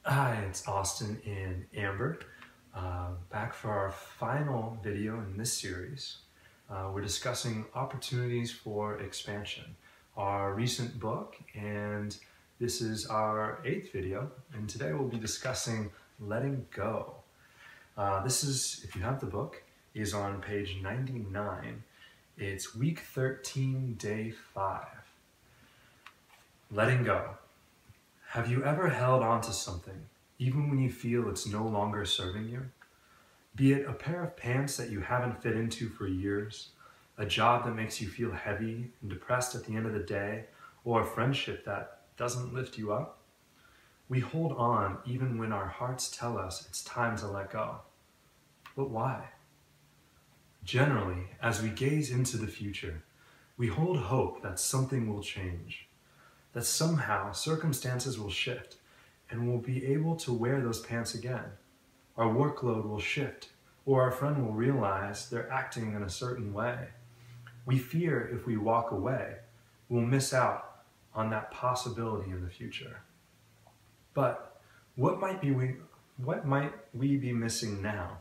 Hi, it's Austin and Amber, back for our final video in this series. We're discussing opportunities for expansion, our recent book, and this is our 8th video, and today we'll be discussing letting go. This is, if you have the book, is on page 99. It's week 13, day 5. Letting go. Have you ever held on to something, even when you feel it's no longer serving you? Be it a pair of pants that you haven't fit into for years, a job that makes you feel heavy and depressed at the end of the day, or a friendship that doesn't lift you up? We hold on even when our hearts tell us it's time to let go. But why? Generally, as we gaze into the future, we hold hope that something will change, that somehow circumstances will shift and we'll be able to wear those pants again. Our workload will shift, or our friend will realize they're acting in a certain way. We fear if we walk away, we'll miss out on that possibility in the future. But what might we be missing now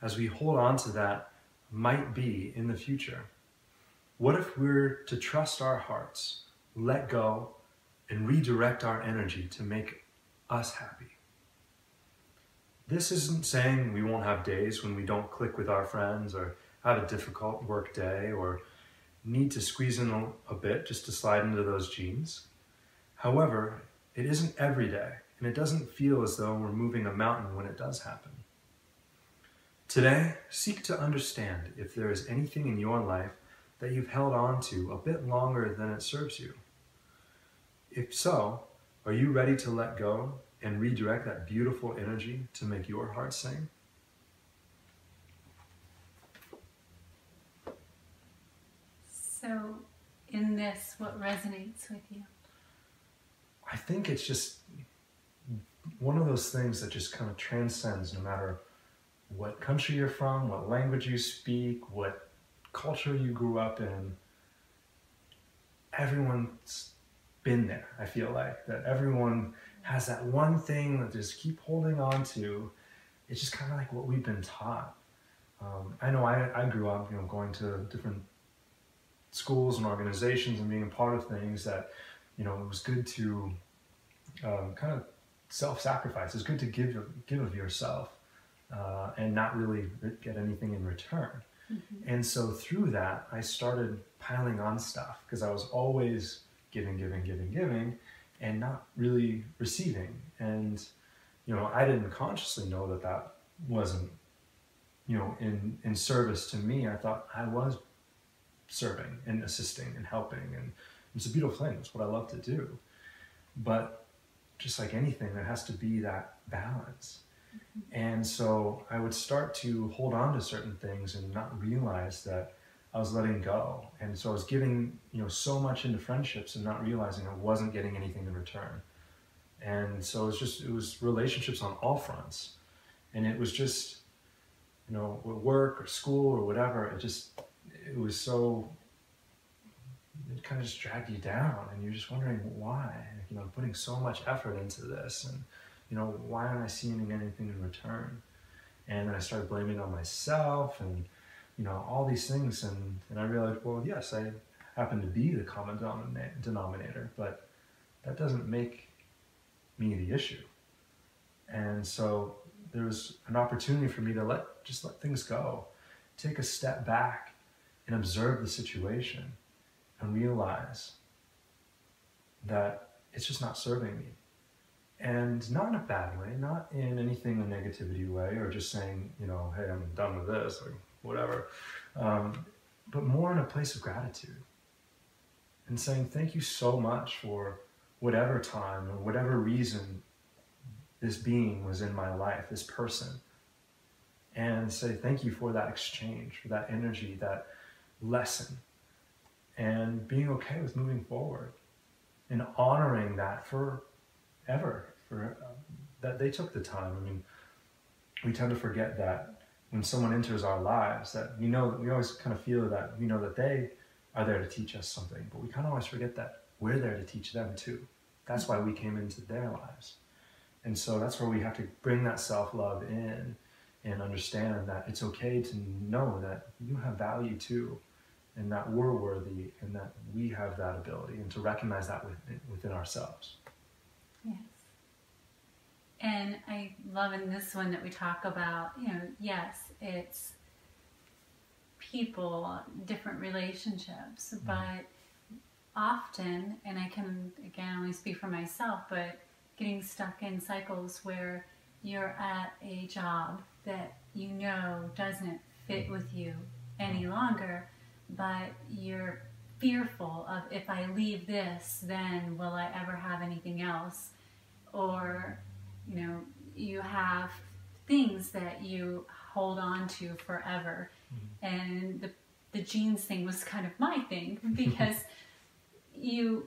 as we hold on to that might be in the future? What if we're to trust our hearts, let go, and redirect our energy to make us happy? This isn't saying we won't have days when we don't click with our friends or have a difficult work day or need to squeeze in a bit just to slide into those jeans. However, it isn't every day, and it doesn't feel as though we're moving a mountain when it does happen. Today, seek to understand if there is anything in your life that you've held on to a bit longer than it serves you. If so, are you ready to let go and redirect that beautiful energy to make your heart sing? So, in this, what resonates with you? I think it's just one of those things that just kind of transcends no matter what country you're from, what language you speak, what culture you grew up in. Everyone's been there, I feel like. That everyone has that one thing that they just keep holding on to. It's just kind of like what we've been taught. I know I grew up, going to different schools and organizations and being a part of things that, it was good to kind of self-sacrifice. It's good to give of yourself and not really get anything in return. Mm-hmm. And so through that, I started piling on stuff because I was always giving, and not really receiving. And, I didn't consciously know that that wasn't, in service to me. I thought I was serving and assisting and helping, and it's a beautiful thing. It's what I love to do. But just like anything, there has to be that balance. Mm-hmm. And so I would start to hold on to certain things and not realize that I was letting go. And so I was giving, so much into friendships and not realizing I wasn't getting anything in return. And so it was relationships on all fronts. And it was just, work or school or whatever, it was so, it kind of just dragged you down, and you're just wondering why. I'm putting so much effort into this, and, why aren't I seeing anything in return? And then I started blaming it on myself and, all these things, and I realized, well, yes, I happen to be the common denominator, but that doesn't make me the issue. And so there was an opportunity for me to let things go, take a step back and observe the situation and realize that it's just not serving me. And not in a bad way, not in anything a negativity way, or just saying, hey, I'm done with this, or whatever, but more in a place of gratitude and saying thank you so much for whatever time or whatever reason this being was in my life, this person, and say thank you for that exchange, for that energy, that lesson, and being okay with moving forward and honoring that forever, that they took the time. We tend to forget that when someone enters our lives, that we always kind of feel that we know that they are there to teach us something, but we kind of always forget that we're there to teach them too. That's why we came into their lives. And so that's where we have to bring that self-love in and understand that it's okay to know that you have value too, and that we're worthy, and that we have that ability, and to recognize that within ourselves. Yes. And I love in this one that we talk about, yes, it's people, different relationships, but often, and I can, again, only speak for myself, but getting stuck in cycles where you're at a job that doesn't fit with you any longer, but you're fearful of, if I leave this, then will I ever have anything else? Or, you have things that you hold on to forever. And the jeans thing was kind of my thing, because you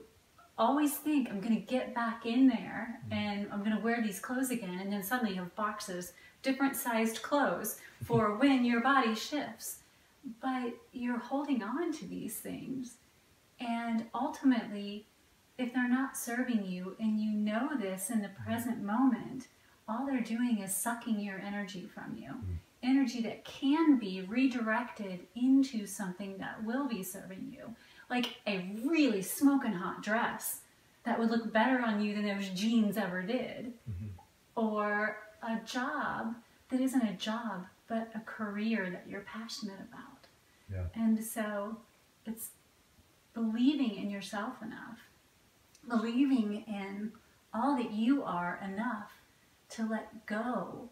always think, I'm going to get back in there and I'm going to wear these clothes again, and then suddenly you have boxes, different sized clothes for when your body shifts. But you're holding on to these things, and ultimately, if they're not serving you, and you know this in the present moment, all they're doing is sucking your energy from you. Energy that can be redirected into something that will be serving you. Like a really smoking hot dress that would look better on you than those jeans ever did. Or a job that isn't a job, but a career that you're passionate about. Yeah. And so it's believing in yourself enough, believing in all that you are enough to let go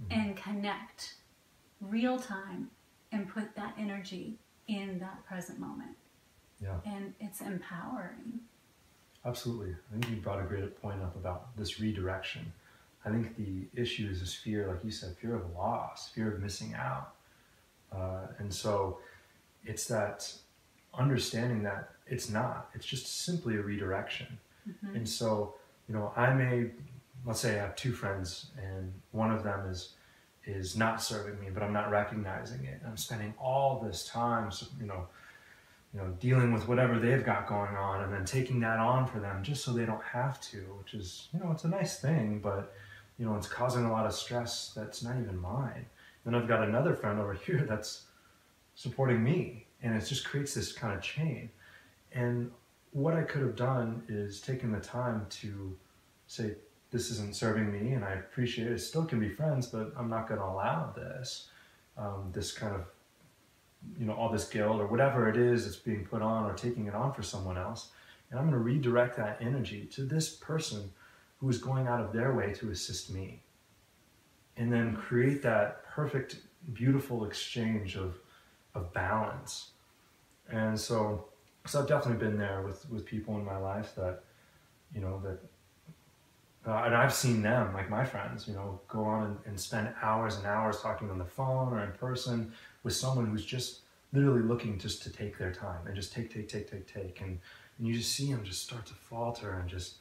and connect real time and put that energy in that present moment. Yeah. And it's empowering. Absolutely. I think you brought a great point up about this redirection. I think the issue is this fear, like you said, fear of loss, fear of missing out. And so it's that understanding that it's just simply a redirection. And so, I may, let's say I have two friends, and one of them is not serving me, but I'm not recognizing it. And I'm spending all this time, dealing with whatever they've got going on, and then taking that on for them just so they don't have to, which is, it's a nice thing, but, it's causing a lot of stress that's not even mine. Then I've got another friend over here that's supporting me, and it just creates this kind of chain. And what I could have done is taken the time to say, this isn't serving me, and I appreciate it. Still can be friends, but I'm not going to allow this, this kind of, all this guilt or whatever it is that's being put on, or taking it on for someone else. And I'm going to redirect that energy to this person who is going out of their way to assist me. And then create that perfect, beautiful exchange of balance. And so I've definitely been there with people in my life that, and I've seen them, like my friends, go on and spend hours and hours talking on the phone or in person with someone who's just literally looking just to take their time and just take. And you just see them just start to falter and just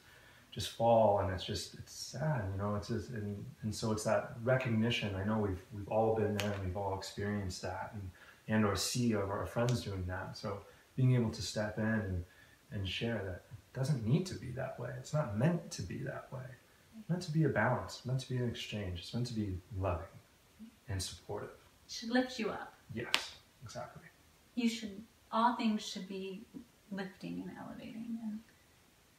fall. And it's sad, it's just, and so it's that recognition. I know we've all been there, and we've all experienced that, and or see of our friends doing that. So being able to step in and share that it doesn't need to be that way. It's not meant to be that way. It's meant to be a balance. It's meant to be an exchange. It's meant to be loving and supportive. It should lift you up. Yes, exactly. All things should be lifting and elevating,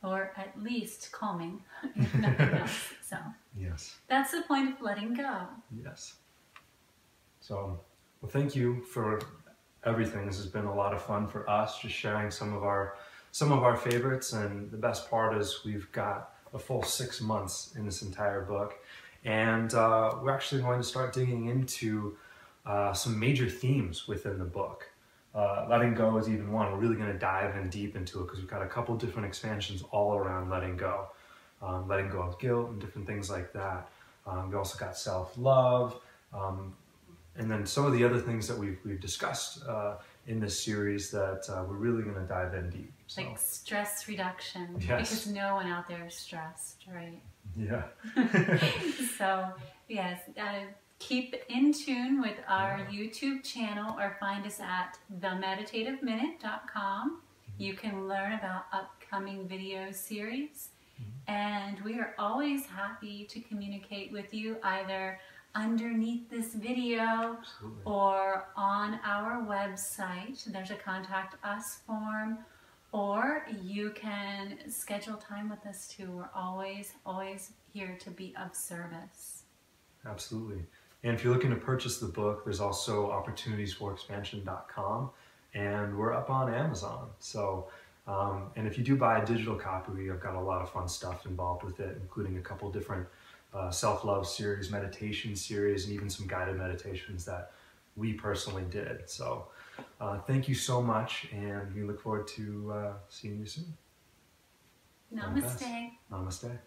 or at least calming, if nothing else. So yes, that's the point of letting go. Yes. So, well, thank you for everything. This has been a lot of fun for us, just sharing some of our favorites. And the best part is we've got a full 6 months in this entire book, and we're actually going to start digging into some major themes within the book. Letting go is even one. We're really going to dive in deep into it, because we've got a couple different expansions all around letting go of guilt and different things like that. We also got self-love, and then some of the other things that we've discussed in this series that we're really going to dive in deep. So. Like stress reduction, yes. Because no one out there is stressed, right? Yeah. So, yes, keep in tune with our YouTube channel, or find us at themeditativeminute.com. You can learn about upcoming video series And we are always happy to communicate with you either underneath this video Absolutely. or on our website. There's a contact us form, or you can schedule time with us too. We're always here to be of service. Absolutely. And if you're looking to purchase the book, there's also opportunitiesforexpansion.com, and we're up on Amazon. So, and if you do buy a digital copy, I've got a lot of fun stuff involved with it, including a couple different self-love series, meditation series, and even some guided meditations that we personally did. So thank you so much, and we look forward to seeing you soon. Namaste. Namaste.